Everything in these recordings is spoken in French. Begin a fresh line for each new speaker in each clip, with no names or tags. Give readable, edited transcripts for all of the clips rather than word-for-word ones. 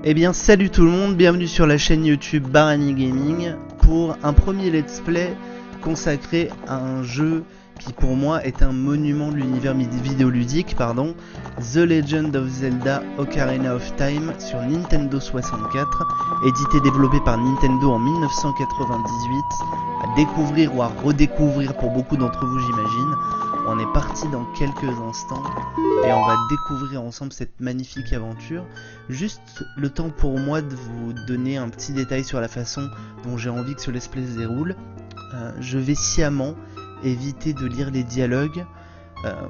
Eh bien salut tout le monde, bienvenue sur la chaîne YouTube Barani Gaming pour un premier let's play consacré à un jeu qui pour moi est un monument de l'univers vidéoludique, The Legend of Zelda Ocarina of Time sur Nintendo 64, édité et développé par Nintendo en 1998, à découvrir ou à redécouvrir pour beaucoup d'entre vous j'imagine. On est parti dans quelques instants et on va découvrir ensemble cette magnifique aventure. Juste le temps pour moi de vous donner un petit détail sur la façon dont j'ai envie que ce let's play se déroule. Je vais sciemment éviter de lire les dialogues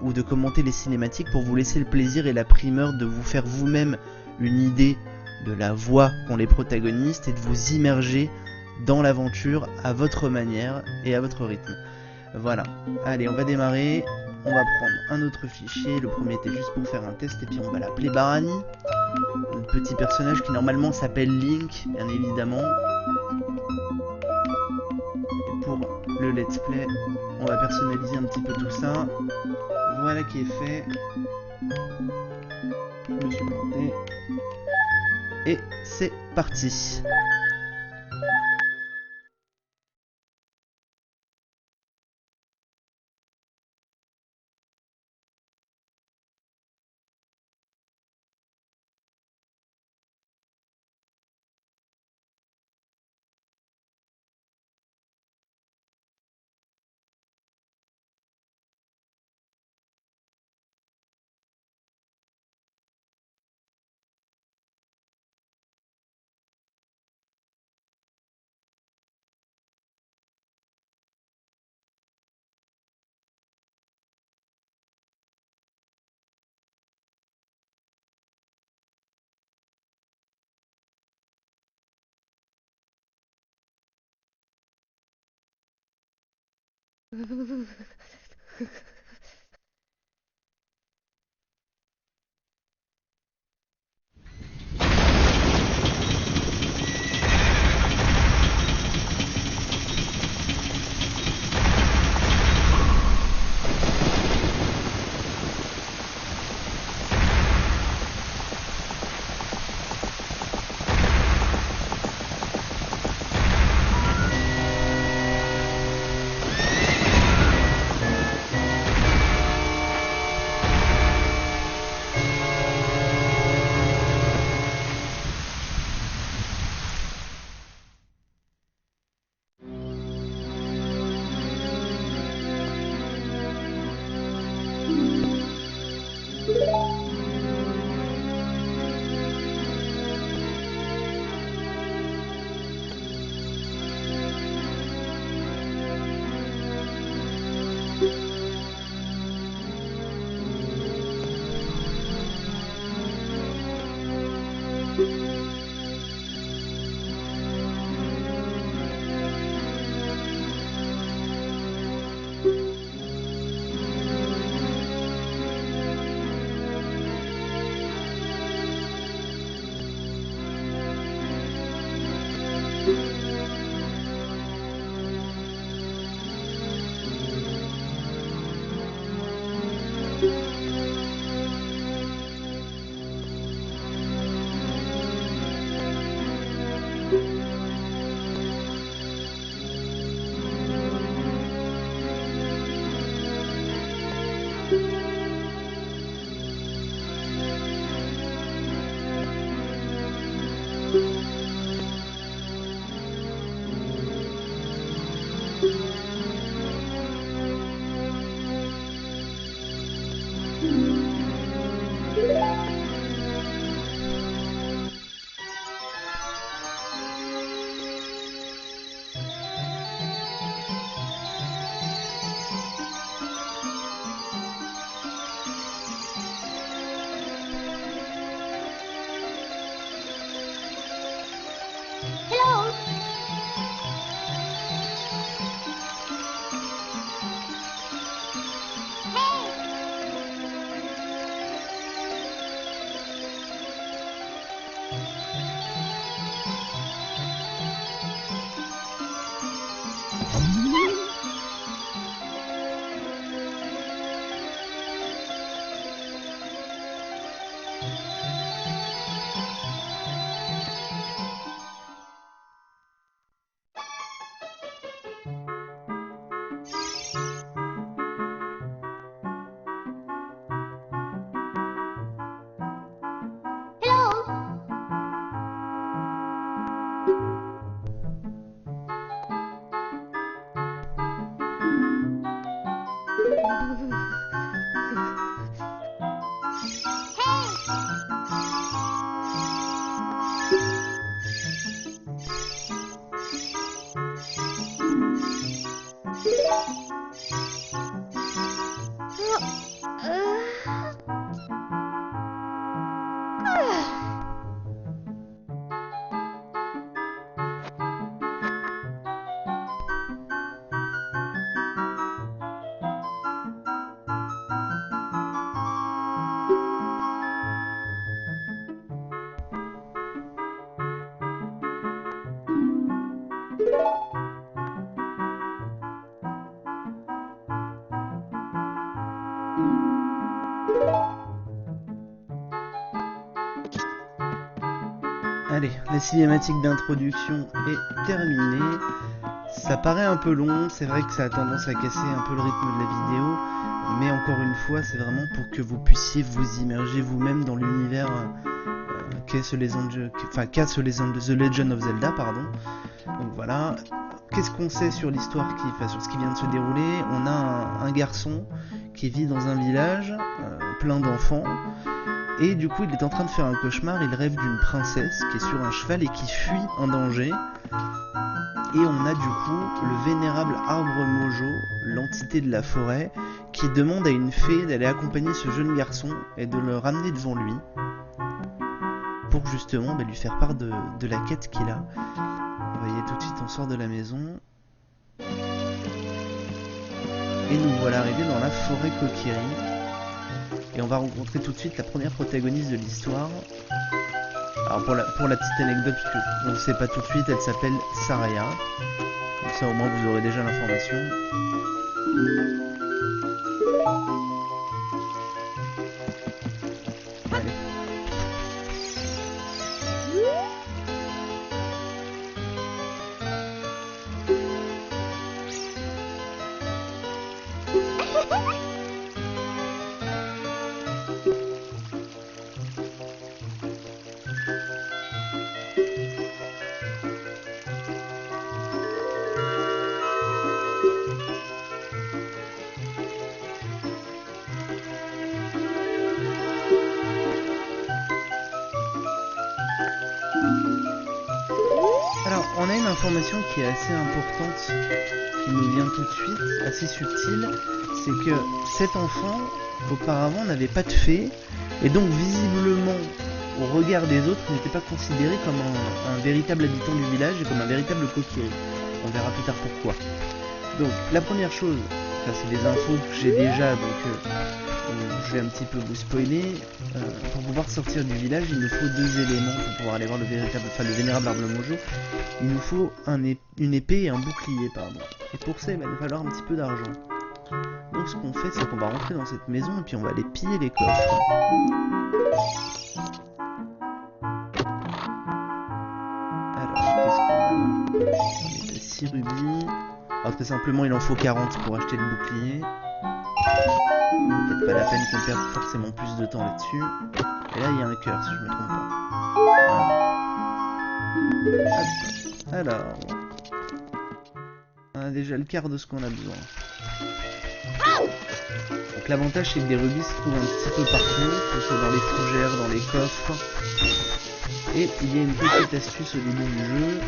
ou de commenter les cinématiques pour vous laisser le plaisir et la primeur de vous faire vous-même une idée de la voix qu'ont les protagonistes et de vous immerger dans l'aventure à votre manière et à votre rythme. Voilà, allez on va démarrer, on va prendre un autre fichier, le premier était juste pour faire un test et puis on va l'appeler Barani. Le petit personnage qui normalement s'appelle Link, bien évidemment. Et pour le let's play, on va personnaliser un petit peu tout ça. Voilà qui est fait. Je me suis planté. Et c'est parti. Allez, la cinématique d'introduction est terminée. Ça paraît un peu long, c'est vrai que ça a tendance à casser un peu le rythme de la vidéo, mais encore une fois, c'est vraiment pour que vous puissiez vous immerger vous-même dans l'univers qu'a The Legend of Zelda, pardon. Donc voilà. Qu'est-ce qu'on sait sur l'histoire sur ce qui vient de se dérouler? On a un garçon qui vit dans un village plein d'enfants. Et du coup, il est en train de faire un cauchemar, il rêve d'une princesse qui est sur un cheval et qui fuit un danger. Et on a du coup le vénérable arbre Mojo, l'entité de la forêt, qui demande à une fée d'aller accompagner ce jeune garçon et de le ramener devant lui, pour justement lui faire part de la quête qu'il a. Vous voyez, tout de suite on sort de la maison. Et nous voilà arrivés dans la forêt Kokiri. Et on va rencontrer tout de suite la première protagoniste de l'histoire. Alors pour la petite anecdote, parce qu'on ne sait pas tout de suite, elle s'appelle Saraya. Comme ça au moins vous aurez déjà l'information. Allez. Alors, on a une information qui est assez importante, qui nous vient tout de suite, assez subtile, c'est que cet enfant, auparavant, n'avait pas de fée, et donc visiblement, au regard des autres, n'était pas considéré comme un véritable habitant du village et comme un véritable Kokiri. On verra plus tard pourquoi. Donc, la première chose, c'est des infos que j'ai déjà, donc je vais un petit peu vous spoiler. Pour pouvoir sortir du village, il nous faut deux éléments pour pouvoir aller voir le vénérable arbre Mojo. Il nous faut une épée et un bouclier, pardon. Et pour ça, il va nous falloir un petit peu d'argent. Donc ce qu'on fait, c'est qu'on va rentrer dans cette maison et puis on va aller piller les coffres. Alors, qu'est-ce qu'on a? On est à 6 rubis. Alors très simplement, il en faut 40 pour acheter le bouclier. Peut-être pas la peine qu'on perde forcément plus de temps là-dessus. Et là, il y a un cœur, si je me trompe pas. Voilà. Alors, on a déjà le quart de ce qu'on a besoin. Donc l'avantage, c'est que des rubis se trouvent un petit peu partout, que ce soit dans les fougères, dans les coffres. Et il y a une petite astuce au début du jeu.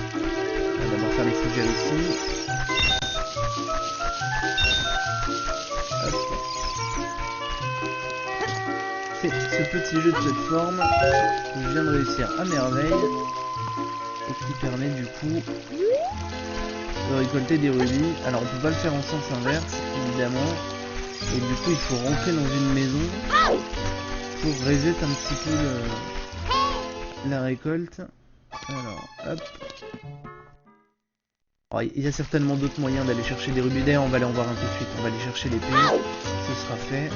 On va d'abord faire les fougères ici. Ce petit jeu de plateforme que je viens de réussir à merveille et qui permet du coup de récolter des rubis. Alors on peut pas le faire en sens inverse évidemment, et du coup il faut rentrer dans une maison pour reset un petit peu la récolte. Alors hop. Alors, il y a certainement d'autres moyens d'aller chercher des rubis. D'ailleurs on va aller en voir un tout de suite. On va aller chercher l'épée, ce sera fait.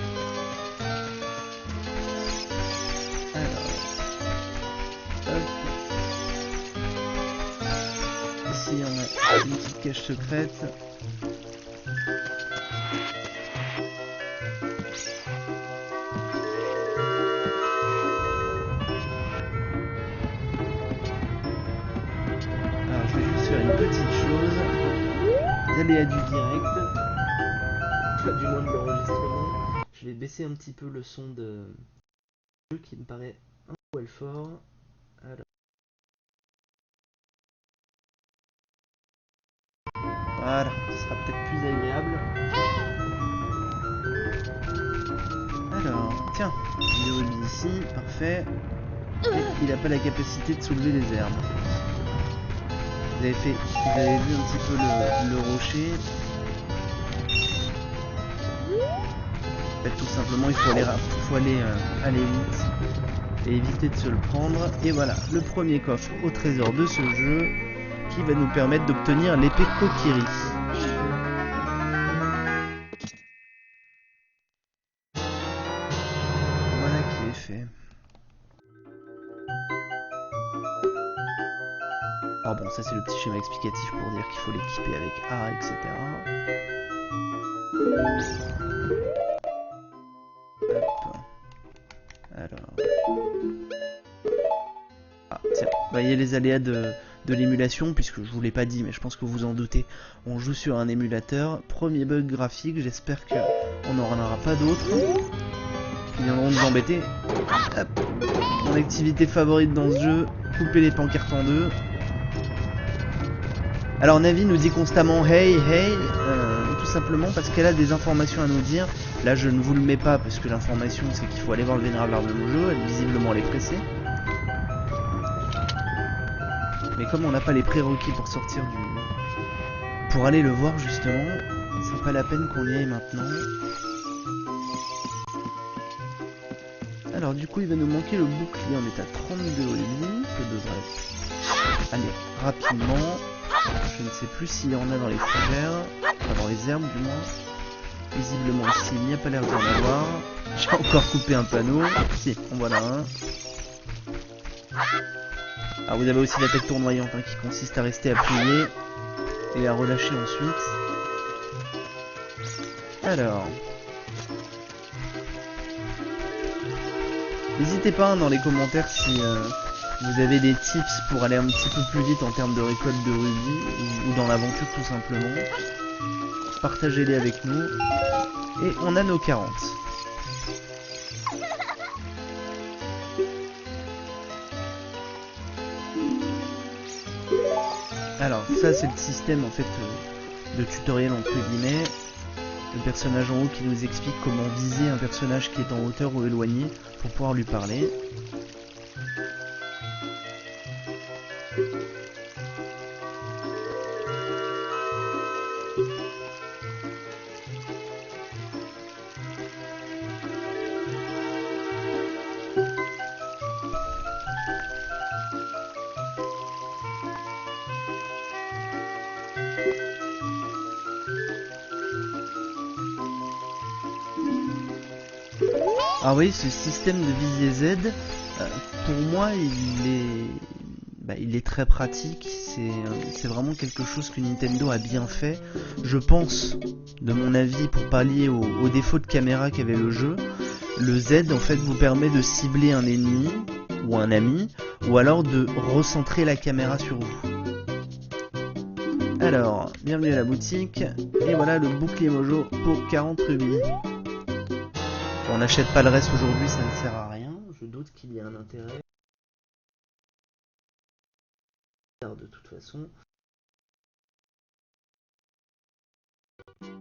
Ici on a une petite cache secrète. Alors je vais juste faire une petite chose. Les aléas du direct. Pas du moins de l'enregistrement. Je vais baisser un petit peu le son de jeu qui me paraît un poil fort. Alors. Voilà, ce sera peut-être plus agréable. Alors, tiens, des rubis ici, parfait. Et il n'a pas la capacité de soulever les herbes. Vous avez vu un petit peu le rocher. En fait, tout simplement, il faut aller vite et éviter de se le prendre. Et voilà, le premier coffre au trésor de ce jeu qui va nous permettre d'obtenir l'épée Kokiri. Voilà qui est fait. Bon, ça c'est le petit schéma explicatif pour dire qu'il faut l'équiper avec A, etc. Hop. Alors... Ah, tiens, vous voyez les aléas de l'émulation, puisque je vous l'ai pas dit, mais je pense que vous en doutez. On joue sur un émulateur. Premier bug graphique, j'espère qu'on n'en aura pas d'autres qui viendront nous embêter. Hop. Mon activité favorite dans ce jeu, couper les pancartes en deux. Alors Navi nous dit constamment hey, hey, tout simplement parce qu'elle a des informations à nous dire. Là je ne vous le mets pas parce que l'information c'est qu'il faut aller voir le vénérable arbre de Mojo, elle visiblement elle est pressée. Mais comme on n'a pas les prérequis pour sortir du... pour aller le voir justement, c'est pas la peine qu'on y aille maintenant. Alors du coup il va nous manquer le bouclier, on est à 32,5, que devrait aller rapidement. Je ne sais plus s'il y en a dans les fougères, enfin dans les herbes du moins. Visiblement ici il n'y a pas l'air d'en avoir. J'ai encore coupé un panneau. Si, en voilà un. Alors vous avez aussi l'attaque tournoyante hein, qui consiste à rester appuyé et à relâcher ensuite. Alors... N'hésitez pas hein, dans les commentaires si vous avez des tips pour aller un petit peu plus vite en termes de récolte de rubis ou dans l'aventure tout simplement. Partagez-les avec nous. Et on a nos 40. Alors ça c'est le système en fait de tutoriel entre guillemets. Le personnage en haut qui nous explique comment viser un personnage qui est en hauteur ou éloigné pour pouvoir lui parler. Ah oui, ce système de visée Z, pour moi, il est très pratique. C'est vraiment quelque chose que Nintendo a bien fait. Je pense, de mon avis, pour pallier au défaut de caméra qu'avait le jeu, le Z en fait vous permet de cibler un ennemi ou un ami, ou alors de recentrer la caméra sur vous. Alors, bienvenue à la boutique, et voilà le bouclier Mojo pour 40 rubis. On n'achète pas le reste aujourd'hui, ça ne sert à rien. Je doute qu'il y ait un intérêt. De toute façon.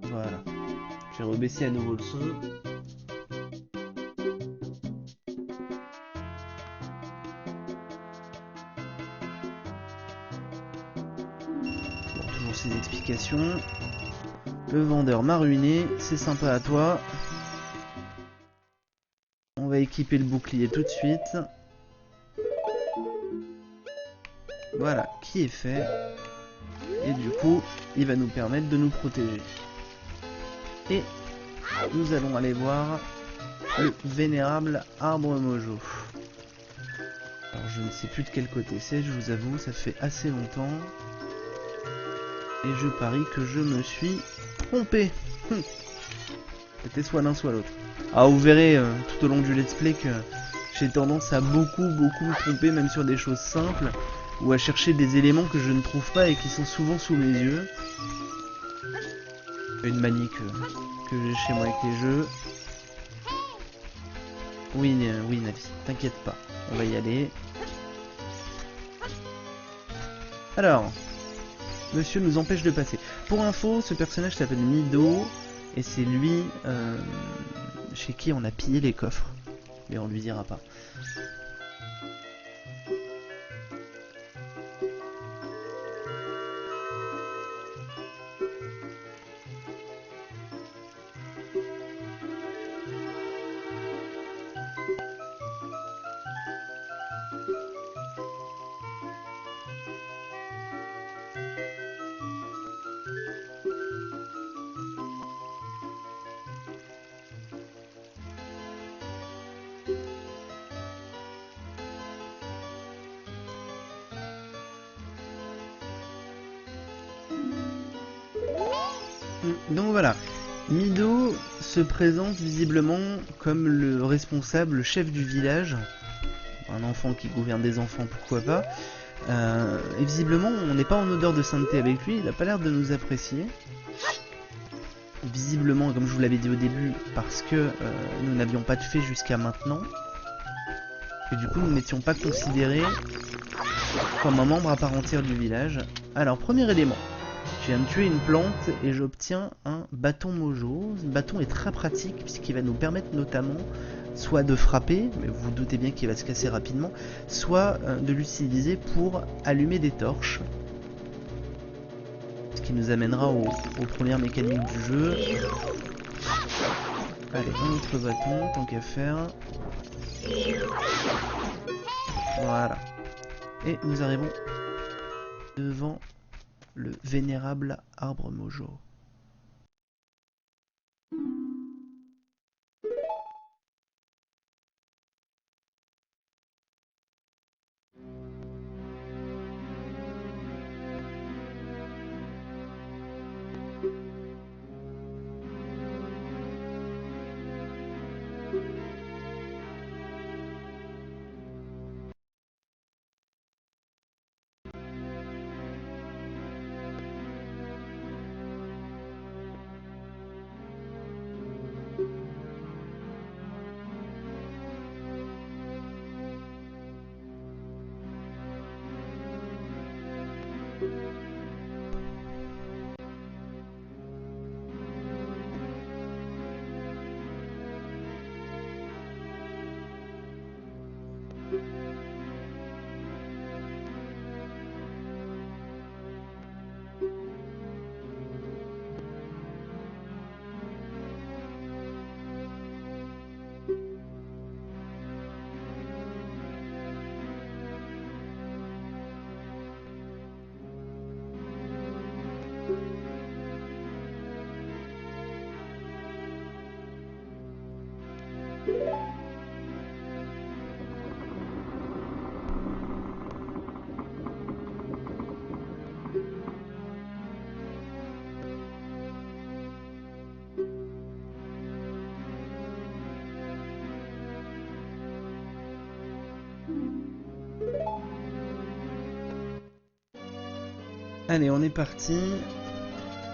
Voilà. Je vais rebaisser à nouveau le son. Bon, toujours ces explications. Le vendeur m'a ruiné, c'est sympa à toi. On va équiper le bouclier tout de suite. Voilà, qui est fait. Et du coup, il va nous permettre de nous protéger. Et nous allons aller voir le vénérable arbre Mojo. Alors je ne sais plus de quel côté c'est, je vous avoue, ça fait assez longtemps. Et je parie que je me suis trompé. C'était soit l'un soit l'autre. Ah, vous verrez tout au long du let's play que j'ai tendance à beaucoup me tromper, même sur des choses simples, ou à chercher des éléments que je ne trouve pas et qui sont souvent sous mes yeux. Une manie que j'ai chez moi avec les jeux. Oui, oui Navi, t'inquiète pas, on va y aller. Alors, monsieur nous empêche de passer. Pour info, ce personnage s'appelle Mido, et c'est lui chez qui on a pillé les coffres. Mais on lui dira pas. Donc voilà, Mido se présente visiblement comme le responsable, le chef du village. Un enfant qui gouverne des enfants, pourquoi pas. Et visiblement, on n'est pas en odeur de sainteté avec lui, il a pas l'air de nous apprécier. Visiblement, comme je vous l'avais dit au début, parce que nous n'avions pas de fée jusqu'à maintenant. Et du coup, nous n'étions pas considérés comme un membre à part entière du village. Alors, premier élément. Je viens de tuer une plante et j'obtiens un bâton mojo. Ce bâton est très pratique puisqu'il va nous permettre notamment soit de frapper, mais vous vous doutez bien qu'il va se casser rapidement, soit de l'utiliser pour allumer des torches. Ce qui nous amènera aux premières mécaniques du jeu. Allez, un autre bâton, tant qu'à faire. Voilà. Et nous arrivons devant le vénérable arbre mojo. Allez, on est parti.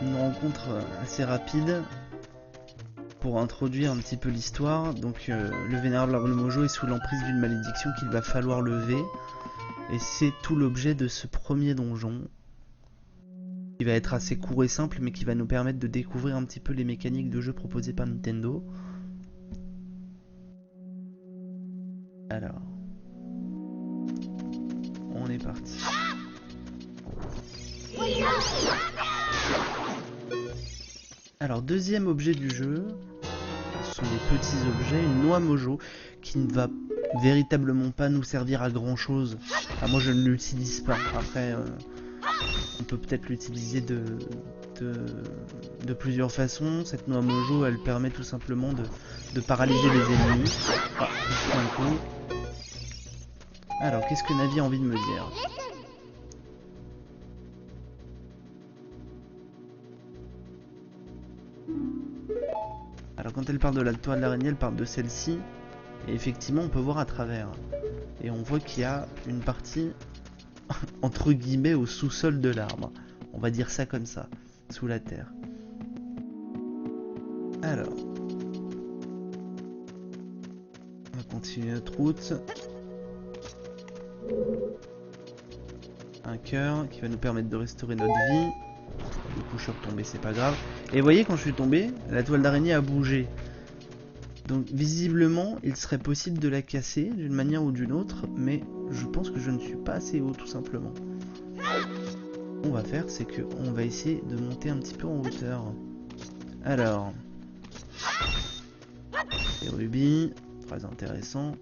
Une rencontre assez rapide pour introduire un petit peu l'histoire. Donc le vénérable arbre mojo est sous l'emprise d'une malédiction qu'il va falloir lever. Et c'est tout l'objet de ce premier donjon. Il va être assez court et simple, mais qui va nous permettre de découvrir un petit peu les mécaniques de jeu proposées par Nintendo. Alors, on est parti. Alors, deuxième objet du jeu, ce sont des petits objets, une noix mojo qui ne va véritablement pas nous servir à grand chose. Enfin, moi je ne l'utilise pas. Après, on peut peut-être l'utiliser de plusieurs façons. Cette noix mojo, elle permet tout simplement de paralyser les ennemis. Ah, un coup. Alors, qu'est-ce que Navi a envie de me dire ? Alors quand elle parle de la toile d'araignée, elle parle de celle-ci. Et effectivement, on peut voir à travers. Et on voit qu'il y a une partie, entre guillemets, au sous-sol de l'arbre. On va dire ça comme ça, sous la terre. Alors. On va continuer notre route. Un cœur qui va nous permettre de restaurer notre vie. Du coup, je suis retombé, c'est pas grave. Et vous voyez, quand je suis tombé, la toile d'araignée a bougé. Donc, visiblement, il serait possible de la casser d'une manière ou d'une autre, mais je pense que je ne suis pas assez haut, tout simplement. Ce qu'on va faire, c'est qu'on va essayer de monter un petit peu en hauteur. Alors, les rubis, très intéressant.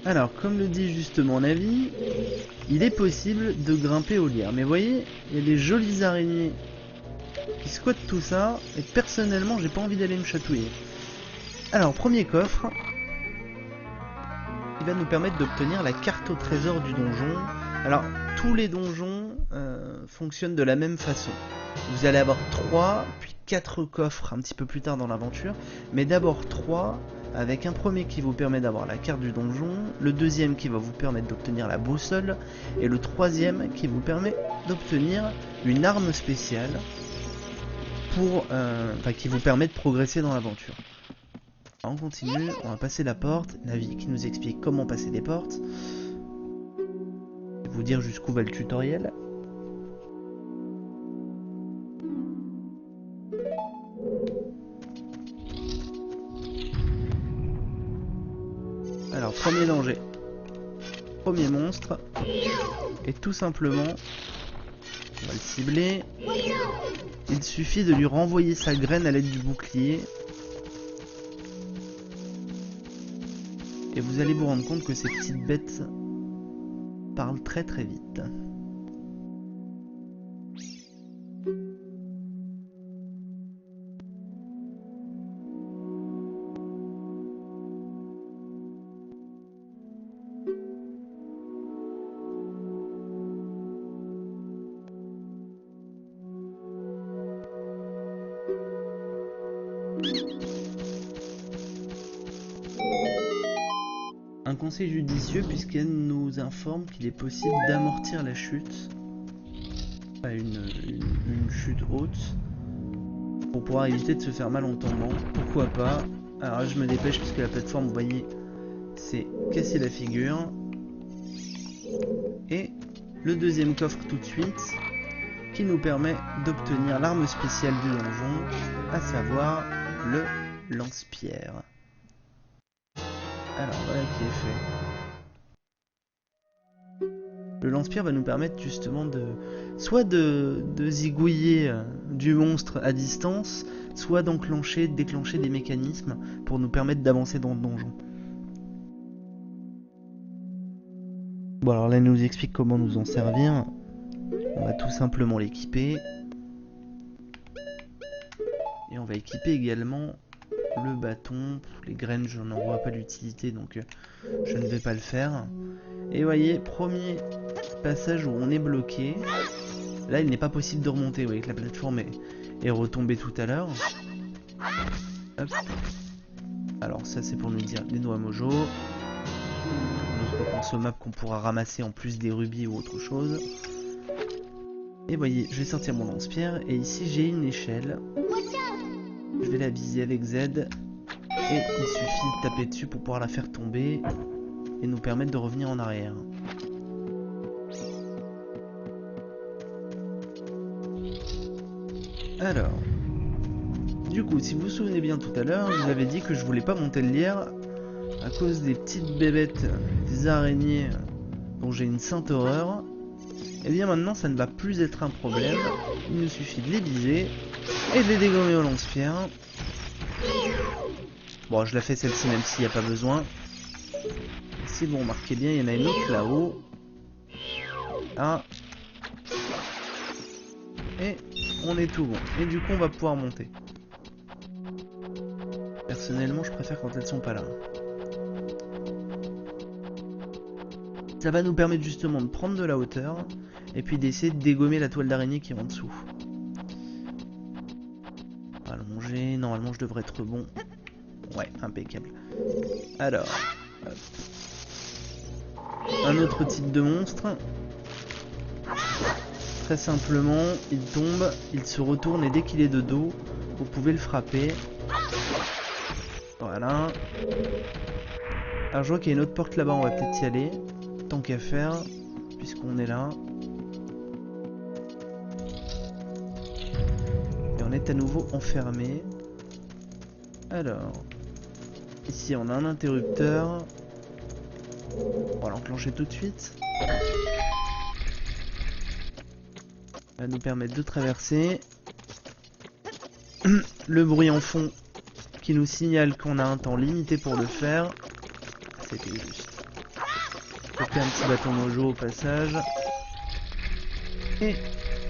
Alors, comme le dit justement Navi, il est possible de grimper aux lierres. Mais vous voyez, il y a des jolies araignées qui squattent tout ça, et personnellement, j'ai pas envie d'aller me chatouiller. Alors, premier coffre, va nous permettre d'obtenir la carte au trésor du donjon. Alors, tous les donjons fonctionnent de la même façon. Vous allez avoir 3, puis 4 coffres un petit peu plus tard dans l'aventure, mais d'abord 3, avec un premier qui vous permet d'avoir la carte du donjon, le deuxième qui va vous permettre d'obtenir la boussole, et le troisième qui vous permet d'obtenir une arme spéciale qui vous permet de progresser dans l'aventure. On continue, on va passer la porte, Navi qui nous explique comment passer les portes. Je vais vous dire jusqu'où va le tutoriel. Alors, premier danger, premier monstre, et tout simplement, on va le cibler, il suffit de lui renvoyer sa graine à l'aide du bouclier, et vous allez vous rendre compte que ces petites bêtes parlent très très vite. Un conseil judicieux puisqu'elle nous informe qu'il est possible d'amortir la chute, une chute haute, pour pouvoir éviter de se faire mal en tombant. Pourquoi pas? Alors là, je me dépêche puisque la plateforme, vous voyez, c'est casser la figure. Et le deuxième coffre tout de suite, qui nous permet d'obtenir l'arme spéciale du donjon, à savoir le lance-pierre. Alors voilà qui est fait. Le lance-pierre va nous permettre justement soit de zigouiller du monstre à distance, soit déclencher des mécanismes pour nous permettre d'avancer dans le donjon. Bon alors là il nous explique comment nous en servir. On va tout simplement l'équiper. Et on va équiper également le bâton. Les graines, je n'en vois pas l'utilité, donc je ne vais pas le faire. Et voyez, premier passage où on est bloqué. Là, il n'est pas possible de remonter. Vous voyez que la plateforme est retombée tout à l'heure. Hop. Alors ça, c'est pour nous dire des noix mojo. D'autres consommables qu'on pourra ramasser en plus des rubis ou autre chose. Et voyez, je vais sortir mon lance-pierre. Et ici, j'ai une échelle. Je vais la viser avec Z. Et il suffit de taper dessus pour pouvoir la faire tomber. Et nous permettre de revenir en arrière. Alors. Du coup, si vous vous souvenez bien tout à l'heure, je vous avais dit que je voulais pas monter le lierre à cause des petites bébêtes, des araignées dont j'ai une sainte horreur. Et bien maintenant, ça ne va plus être un problème. Il nous suffit de les viser et de les dégommer au lance-pierre. Bon, je la fais celle-ci même s'il n'y a pas besoin. Si vous remarquez bien, il y en a une autre là-haut. Ah. Et on est tout bon. Et du coup, on va pouvoir monter. Personnellement, je préfère quand elles sont pas là. Ça va nous permettre justement de prendre de la hauteur et puis d'essayer de dégommer la toile d'araignée qui est en dessous. Allonger, normalement je devrais être bon. Ouais, impeccable. Alors, hop. Un autre type de monstre. Très simplement, il tombe, il se retourne et dès qu'il est de dos, vous pouvez le frapper. Voilà. Alors je vois qu'il y a une autre porte là-bas, on va peut-être y aller. Tant qu'à faire, puisqu'on est là. Et on est à nouveau enfermé. Alors, ici on a un interrupteur. On va l'enclencher tout de suite. Ça va nous permettre de traverser. Le bruit en fond qui nous signale qu'on a un temps limité pour le faire. C'était juste. Taper un petit bâton mojo au passage. Et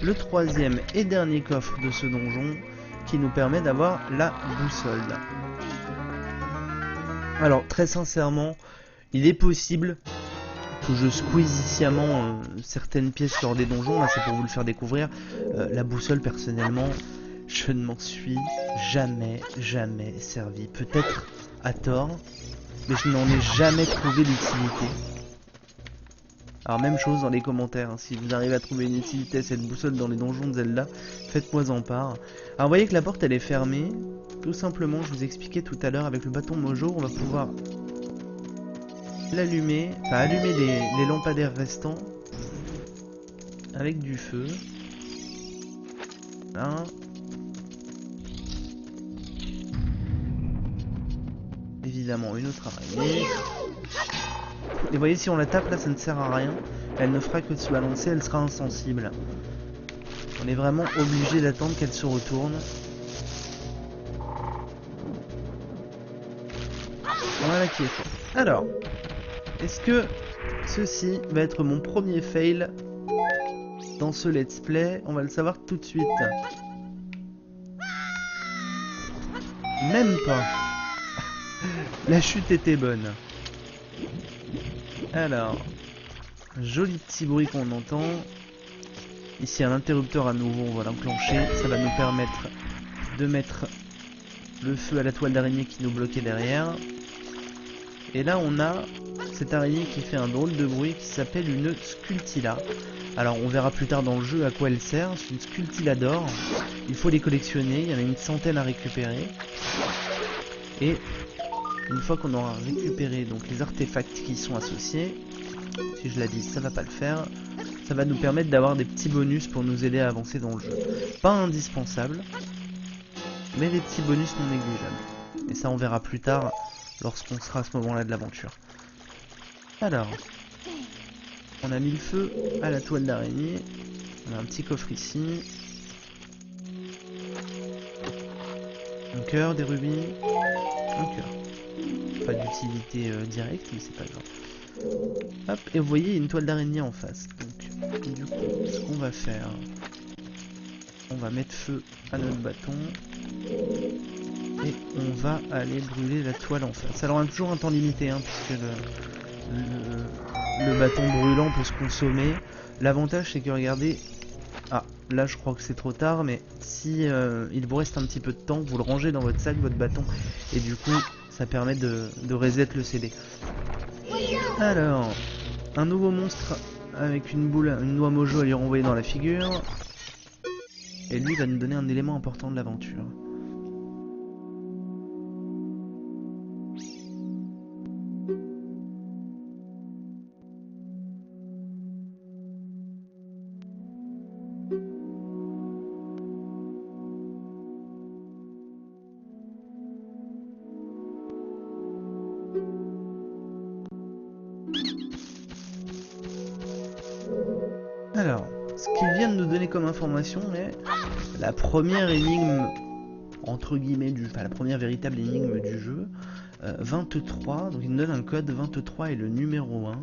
le troisième et dernier coffre de ce donjon qui nous permet d'avoir la boussole. Alors très sincèrement, Il est possible que je squeeze sciemment certaines pièces lors des donjons. Là, c'est pour vous le faire découvrir. La boussole, personnellement, je ne m'en suis jamais servi. Peut-être à tort, mais je n'en ai jamais trouvé d'utilité. Alors même chose dans les commentaires, hein. Si vous arrivez à trouver une utilité à cette boussole dans les donjons de Zelda, faites-moi en part. Alors vous voyez que la porte elle est fermée, tout simplement, je vous expliquais tout à l'heure, avec le bâton mojo, on va pouvoir l'allumer, enfin allumer les lampadaires restants avec du feu. Là. Évidemment une autre araignée. Et vous voyez, si on la tape là, ça ne sert à rien. Elle ne fera que de se balancer, elle sera insensible. On est vraiment obligé d'attendre qu'elle se retourne. Voilà qui est fait. Alors, est-ce que ceci va être mon premier fail dans ce let's play? On va le savoir tout de suite. Même pas. La chute était bonne. Alors, joli petit bruit qu'on entend. Ici un interrupteur à nouveau, on va l'enclencher. Ça va nous permettre de mettre le feu à la toile d'araignée qui nous bloquait derrière. Et là on a cette araignée qui fait un drôle de bruit qui s'appelle une Sculptilla. Alors on verra plus tard dans le jeu à quoi elle sert. C'est une Sculptilla d'or. Il faut les collectionner, il y en a une centaine à récupérer. Et une fois qu'on aura récupéré donc les artefacts qui y sont associés, si je l'avise ça va pas le faire, ça va nous permettre d'avoir des petits bonus pour nous aider à avancer dans le jeu. Pas indispensable, mais des petits bonus non négligeables. Et ça on verra plus tard lorsqu'on sera à ce moment là de l'aventure. Alors, on a mis le feu à la toile d'araignée, on a un petit coffre ici, un cœur, des rubis, un cœur. Pas d'utilité directe, mais c'est pas grave. Hop, et vous voyez une toile d'araignée en face. Donc, du coup, ce qu'on va faire, on va mettre feu à notre bâton et on va aller brûler la toile en face. Alors, on a toujours un temps limité, hein, puisque le bâton brûlant peut se consommer. L'avantage, c'est que regardez, ah, là, je crois que c'est trop tard, mais si il vous reste un petit peu de temps, vous le rangez dans votre sac, votre bâton, et du coup, ça permet de reset le CD. Alors, un nouveau monstre avec une boule, une noix mojo à lui renvoyer dans la figure. Et lui va nous donner un élément important de l'aventure. Alors, ce qu'il vient de nous donner comme information est la première énigme, entre guillemets, enfin la première véritable énigme du jeu, 23, donc il nous donne un code 23 et le numéro 1.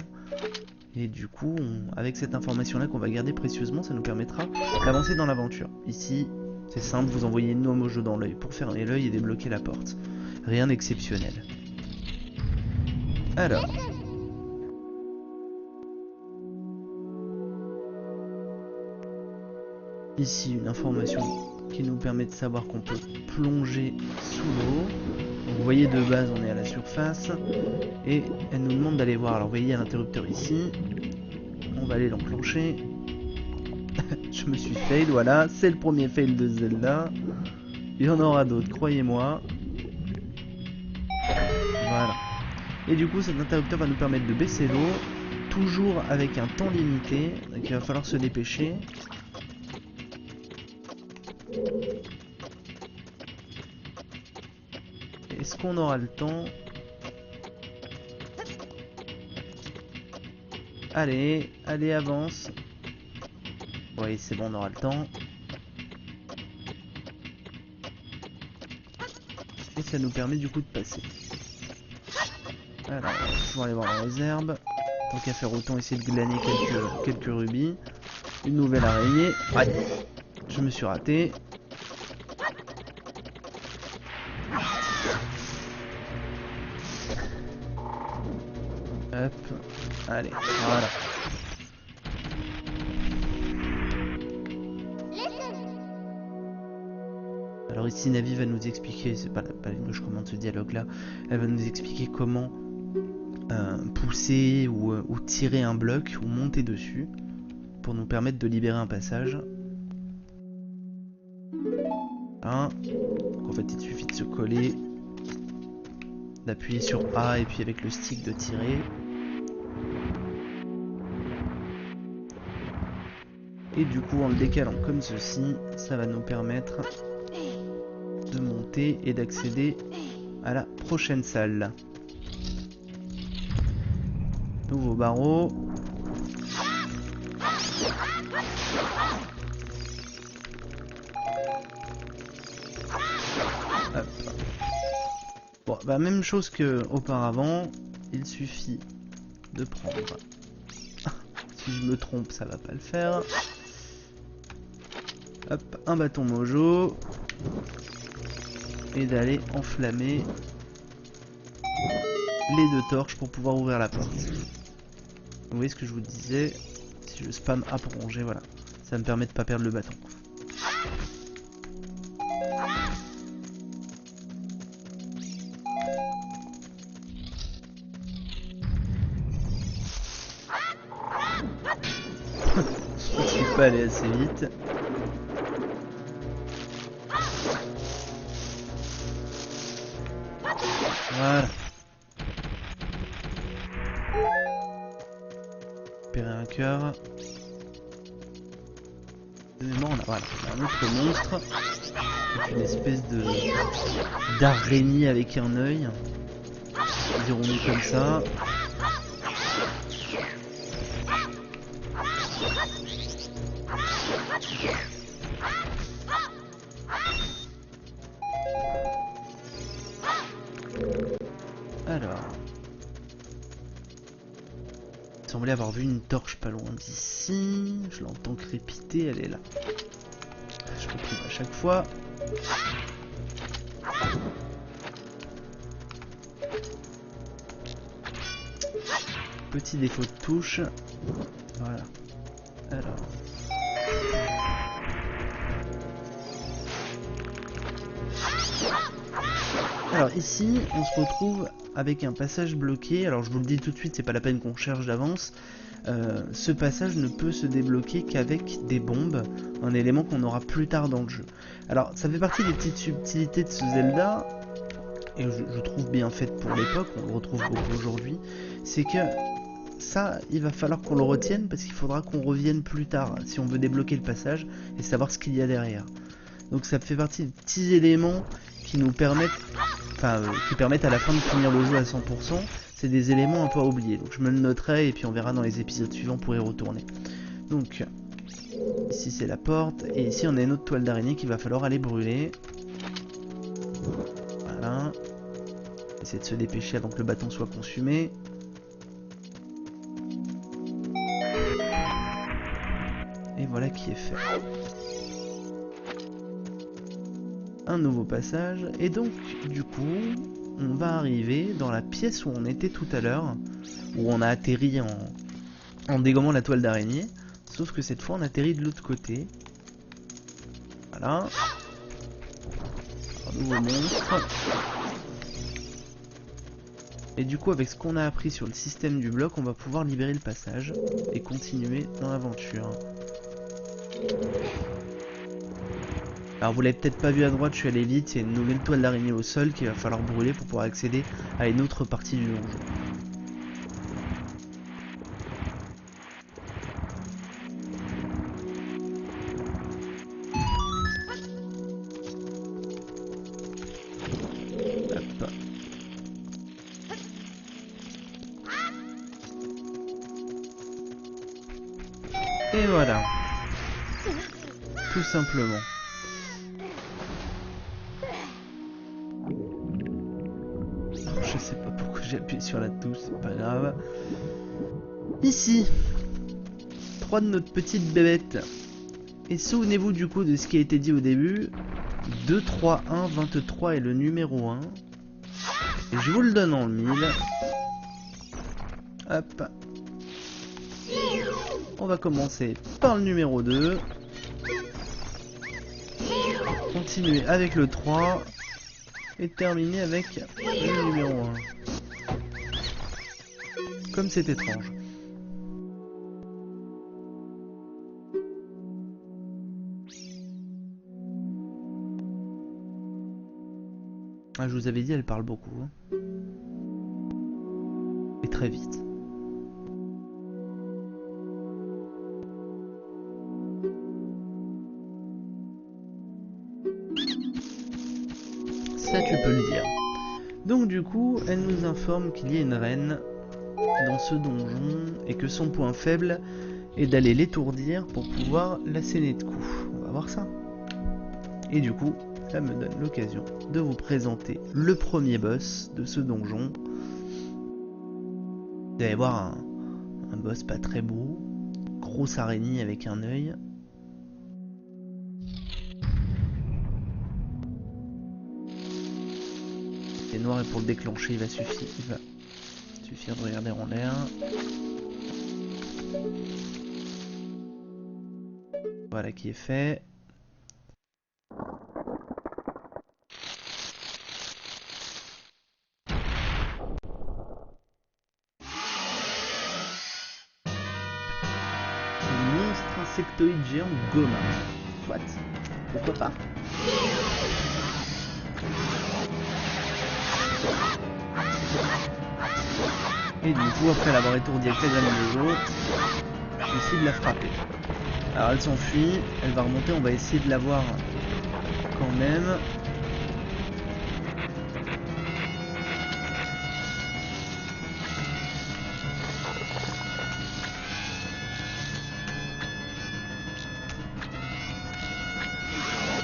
Et du coup, avec cette information-là qu'on va garder précieusement, ça nous permettra d'avancer dans l'aventure. Ici, c'est simple, vous envoyez une noix mojo dans l'œil pour fermer l'œil et débloquer la porte. Rien d'exceptionnel. Alors... ici une information qui nous permet de savoir qu'on peut plonger sous l'eau. Vous voyez de base on est à la surface et elle nous demande d'aller voir. Alors vous voyez il y a l'interrupteur ici. On va aller l'enclencher. Je me suis fail, voilà, c'est le premier fail de Zelda. Il y en aura d'autres, croyez-moi. Voilà. Et du coup cet interrupteur va nous permettre de baisser l'eau, toujours avec un temps limité, donc il va falloir se dépêcher. Est-ce qu'on aura le temps? Allez, allez, avance. Oui, c'est bon, on aura le temps. Et ça nous permet du coup de passer. Alors, on va pouvoir aller voir dans les herbes. Tant qu'à faire, autant essayer de glaner quelques rubis. Une nouvelle araignée. Aïe, je me suis raté. Hop, allez, voilà. Alors ici Navi va nous expliquer, c'est pas la peine que je commente ce dialogue là, elle va nous expliquer comment pousser ou tirer un bloc ou monter dessus pour nous permettre de libérer un passage. Hein. Donc en fait il suffit de se coller, d'appuyer sur A et puis avec le stick de tirer. Et du coup en le décalant comme ceci, ça va nous permettre de monter et d'accéder à la prochaine salle. Nouveau barreau. Hop. Bon, bah même chose que auparavant, il suffit de prendre. Si je me trompe, ça va pas le faire. Hop, un bâton mojo. Et d'aller enflammer les deux torches pour pouvoir ouvrir la porte. Vous voyez ce que je vous disais, si je spam A pour ranger, voilà, ça me permet de pas perdre le bâton. Je suis pas allé assez vite. Voilà. Récupérer un cœur. Deuxièmement, on a, voilà, on a un autre monstre. C'est une espèce d'araignée avec un œil. Dirons-nous comme ça. Alors, il semblait avoir vu une torche pas loin d'ici. Je l'entends crépiter, elle est là. Je retrouve à chaque fois. Petit défaut de touche. Voilà. Alors ici, on se retrouve avec un passage bloqué. Alors je vous le dis tout de suite, c'est pas la peine qu'on cherche d'avance. Ce passage ne peut se débloquer qu'avec des bombes, un élément qu'on aura plus tard dans le jeu. Alors ça fait partie des petites subtilités de ce Zelda, et je trouve bien faite pour l'époque, on le retrouve beaucoup aujourd'hui. C'est que ça, il va falloir qu'on le retienne parce qu'il faudra qu'on revienne plus tard si on veut débloquer le passage et savoir ce qu'il y a derrière. Donc ça fait partie des petits éléments qui nous permettent, qui permettent à la fin de finir le jeu à 100%. C'est des éléments un peu à oublier. Donc je me le noterai et puis on verra dans les épisodes suivants pour y retourner. Donc ici c'est la porte et ici on a une autre toile d'araignée qu'il va falloir aller brûler. Voilà. Essayer de se dépêcher avant que le bâton soit consumé. Et voilà qui est fait. Un nouveau passage. Et donc, du coup, on va arriver dans la pièce où on était tout à l'heure. Où on a atterri en dégommant la toile d'araignée. Sauf que cette fois, on atterrit de l'autre côté. Voilà. Un nouveau monstre. Et du coup, avec ce qu'on a appris sur le système du bloc, on va pouvoir libérer le passage et continuer dans l'aventure. Alors vous l'avez peut-être pas vu à droite, je suis allé vite, il y a une nouvelle toile d'araignée au sol qu'il va falloir brûler pour pouvoir accéder à une autre partie du donjon. Hop. Et voilà. Tout simplement. Je sais pas pourquoi j'ai appuyé sur la touche, c'est pas grave. Ici, 3 de notre petite bébête. Et souvenez-vous du coup de ce qui a été dit au début. 2, 3, 1, 23 est le numéro 1. Et je vous le donne en mille. Hop. On va commencer par le numéro 2. Continuer avec le 3. Et terminer avec le numéro 1. Comme c'est étrange. Ah, je vous avais dit, elle parle beaucoup. Hein. Et très vite. Ça, tu peux le dire. Donc du coup, elle nous informe qu'il y a une reine dans ce donjon et que son point faible est d'aller l'étourdir pour pouvoir l'asséner de coups. On va voir ça. Et du coup, ça me donne l'occasion de vous présenter le premier boss de ce donjon. Vous allez voir un boss pas très beau, grosse araignée avec un œil. C'est noir et pour le déclencher il va suffire de regarder en l'air. Voilà qui est fait. Monstre insectoïde géant Goma. Soit. Pourquoi pas. Et du coup, après l'avoir étourdi avec la graine de l'eau, j'essaie de la frapper. Alors elle s'enfuit, elle va remonter, on va essayer de la voir quand même.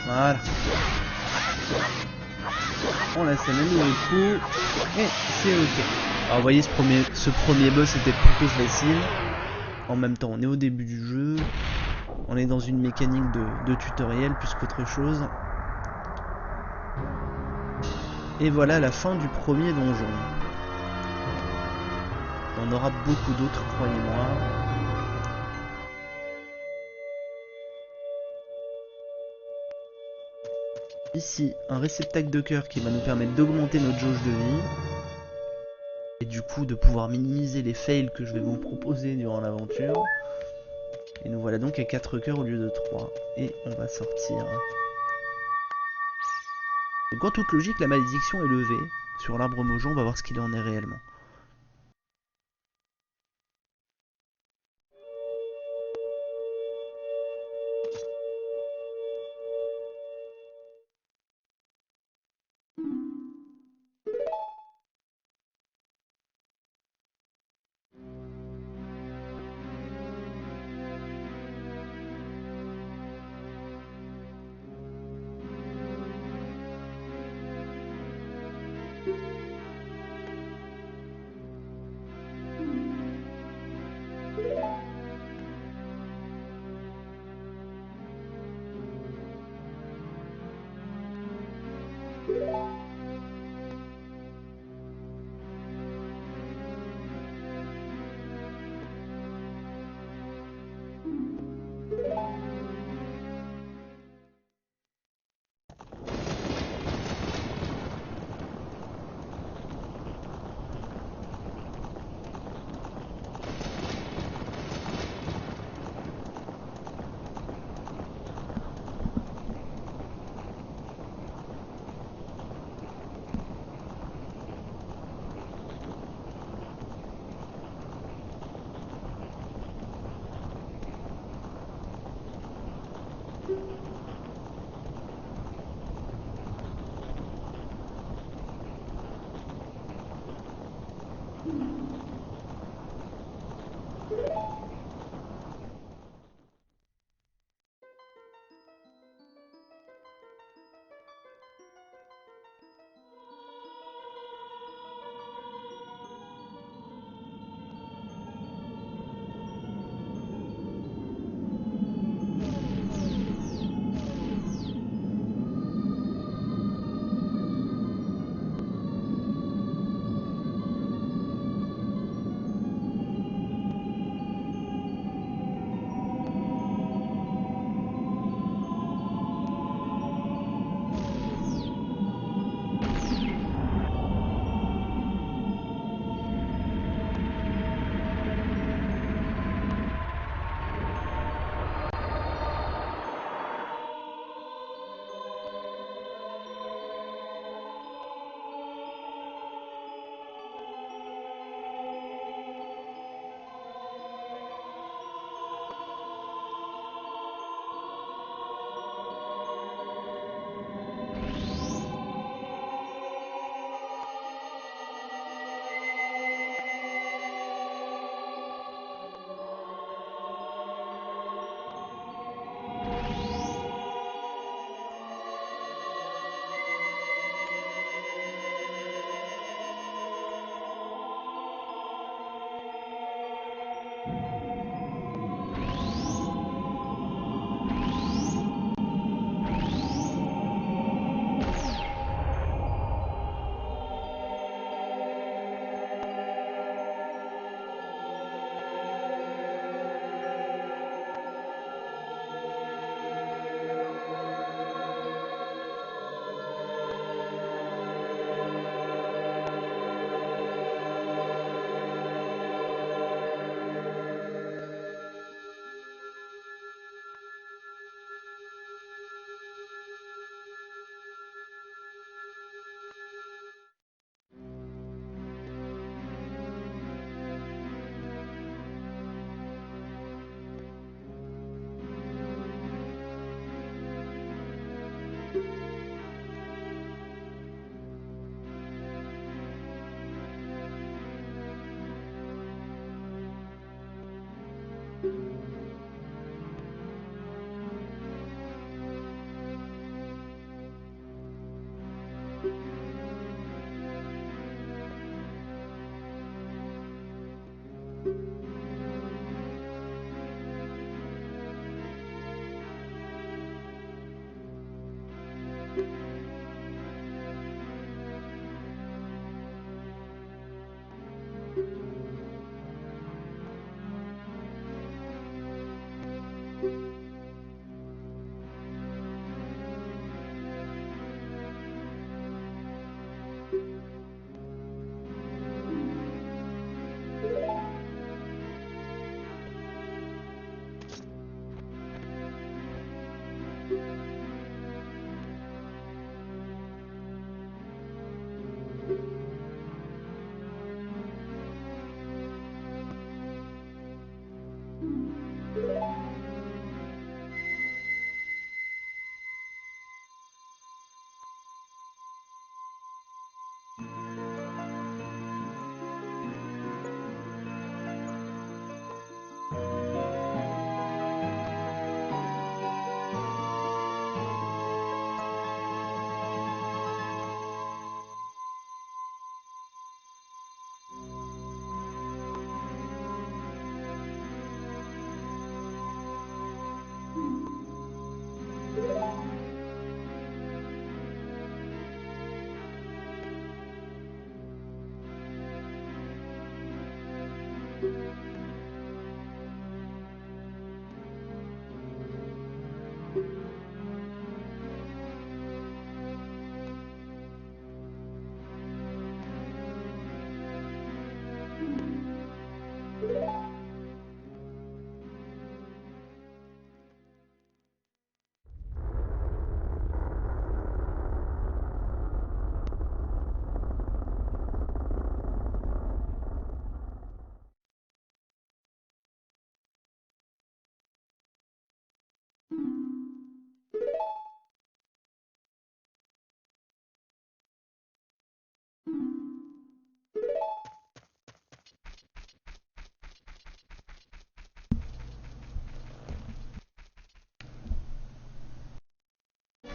Voilà. On la scène à nouveau le coup. Et c'est ok. Alors vous voyez ce premier boss était plutôt facile. En même temps on est au début du jeu. On est dans une mécanique de tutoriel plus qu'autre chose. Et voilà la fin du premier donjon. On aura beaucoup d'autres, croyez-moi. Ici, un réceptacle de cœur qui va nous permettre d'augmenter notre jauge de vie. Et du coup de pouvoir minimiser les fails que je vais vous proposer durant l'aventure. Et nous voilà donc à 4 cœurs au lieu de 3. Et on va sortir. Donc en toute logique, la malédiction est levée sur l'arbre mojon. On va voir ce qu'il en est réellement.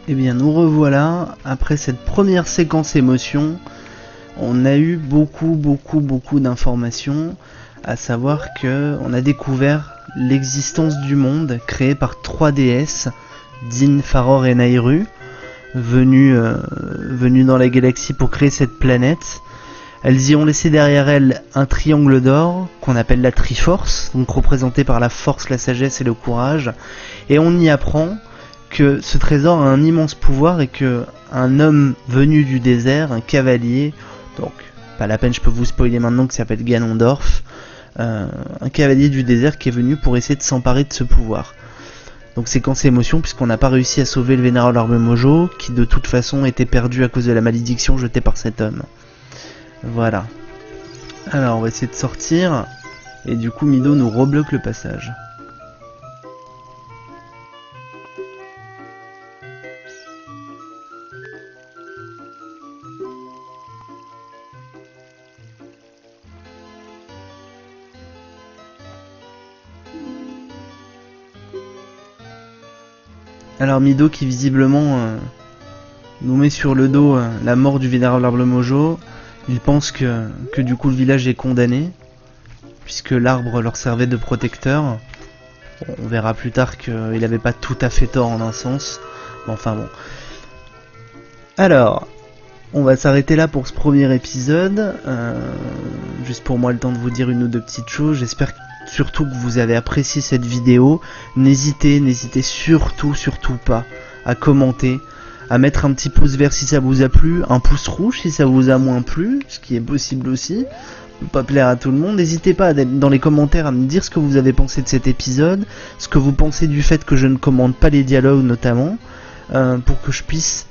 Eh bien nous revoilà, après cette première séquence émotion, on a eu beaucoup d'informations, à savoir que on a découvert l'existence du monde créé par 3 déesses, Din, Faror et Nayru, venues dans la galaxie pour créer cette planète. Elles y ont laissé derrière elles un triangle d'or qu'on appelle la Triforce, donc représenté par la force, la sagesse et le courage, et on y apprend que ce trésor a un immense pouvoir et que un homme venu du désert, un cavalier, donc pas la peine je peux vous spoiler maintenant, qui s'appelle Ganondorf, un cavalier du désert qui est venu pour essayer de s'emparer de ce pouvoir. Donc séquence émotion puisqu'on n'a pas réussi à sauver le vénérable Arbre Mojo, qui de toute façon était perdu à cause de la malédiction jetée par cet homme. Voilà. Alors on va essayer de sortir, et du coup Mido nous rebloque le passage. Alors Mido qui visiblement nous met sur le dos la mort du vénérable Arbre Mojo. Il pense que du coup le village est condamné, puisque l'arbre leur servait de protecteur. Bon, on verra plus tard qu'il n'avait pas tout à fait tort en un sens. Mais enfin bon. Alors, on va s'arrêter là pour ce premier épisode. Juste pour moi le temps de vous dire une ou deux petites choses. J'espère surtout que vous avez apprécié cette vidéo. N'hésitez surtout pas à commenter, à mettre un petit pouce vert si ça vous a plu, un pouce rouge si ça vous a moins plu, ce qui est possible aussi, peut pas plaire à tout le monde. N'hésitez pas dans les commentaires à me dire ce que vous avez pensé de cet épisode, ce que vous pensez du fait que je ne commente pas les dialogues notamment, pour que je puisse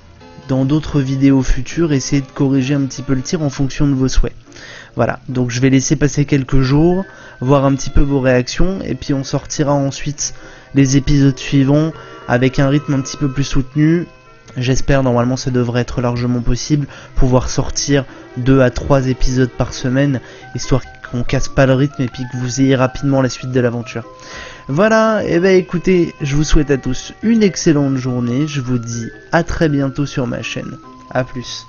dans d'autres vidéos futures essayer de corriger un petit peu le tir en fonction de vos souhaits. Voilà, donc je vais laisser passer quelques jours, voir un petit peu vos réactions, et puis on sortira ensuite les épisodes suivants avec un rythme un petit peu plus soutenu. J'espère, normalement ça devrait être largement possible, pouvoir sortir 2 à 3 épisodes par semaine, histoire qu'on casse pas le rythme et puis que vous ayez rapidement la suite de l'aventure. Voilà, et ben écoutez, je vous souhaite à tous une excellente journée, je vous dis à très bientôt sur ma chaîne. A plus.